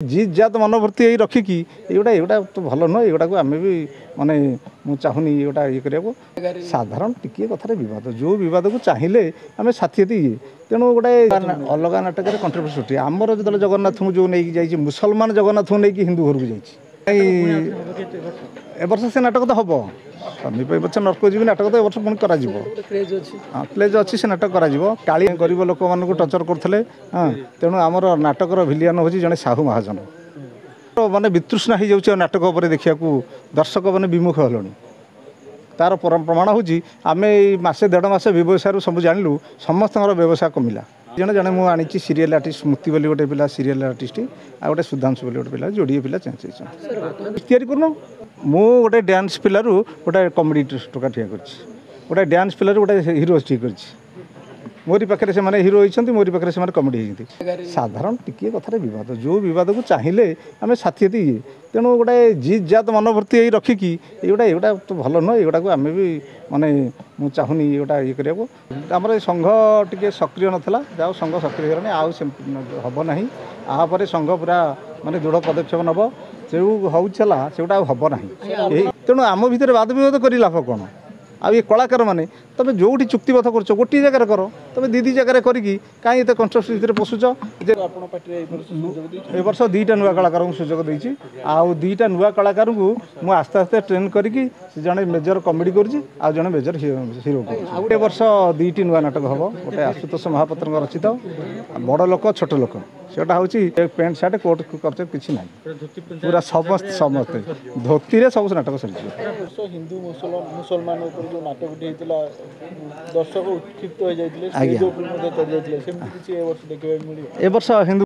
जिद जात मनोवृत्ति यही रखिकी एगुटा तो भल नुह एगुटा को आम भी माने मुझे चाहूनी एगुटा ये करने साधारण टिके कथार बद जो बद को चाहिए आम साथी ये तेणु गोटे अलग नाटक कंट्रोवर्सी उठे आमर जो जगन्नाथ को जो नहीं जाइए मुसलमान जगन्नाथ को लेकिन हिंदू घर को जाइए ए वर्ष से नाटक तो हम समीप ए वर्ष नर्क जी नाटक तो ए वर्ष पुणी कर क्रेज अच्छी से नाटक काली गरीब लोक मानक टर्चर करते हाँ तेणु आमर नाटकर भिलियन हूँ जड़े साहू महाजन माने वितृष्णा हो जाऊँ नाटक उपर देखा दर्शक मैंने विमुख हलुनी तार प्रमाण हूँ आम मसे देढ़ मस व्यवसाय सब जानलु समस्त व्यवसाय कमिला जड़े जड़े मुझे आनी सीरियल आर्टिस्ट मुक्ति बोली गोटे पिला सीरियल आर्टिस्ट आ गोटे सुधांशु बोली गोटे पिला जोड़े पिला चेंज तैयारी कर मु गोटे डांस पिलू गोटे कमेडी टोका ठिया कर गोटे डांस पिलू गोटे हिरो ठीक कर मोरी पाखे से हिरो होती मोरी पाखे से कमेडी होती साधारण टिके कथार बद जो बद को चाहिए आम साथी ये तेणु गोटे जिद जात मनोवृत्ति यही रखिकी एगुटा तो भल नुह एगुटा को आम भी माने मुझे चाहूनी एगुटा ये करने आमर संघ टे सक्रिय नाला जहाँ संघ सक्रिय होगा आउ हम ना आपर संघ पूरा माने दृढ़ पदक्षेप नब जो होगा सेगुटा हम ना तेणु आम भितर वाद विवाद कर लाभ कौन आ ये कलाकार मैंने तुम जो चुक्तिबद्ध कर गोटे जगह कर तुम दी जगह करी कहीं एत कंट्रोवर्सी भितर पशुच ए वर्ष दुईटा नुआ कलाकार को सुजोग देती आउ दुईटा नुआ कलाकार को मुझे आस्ते आस्ते ट्रेन करी जड़े मेजर कमेडी कर जड़े मेजर हिरो कर वर्ष दुईटी नुआ नाटक हम गोटे आशुतोष महापात्र रचित बड़ लोक छोट लोक सेटा हूँ पेंट सार्ट कोट कल्चर किसी ना पूरा समस्त समस्ते धोती सब नाटक सर हिंदू मुसलमान जो नाटक दर्शक उत्क्षिप्त हो जाते ए वर्ष हिंदू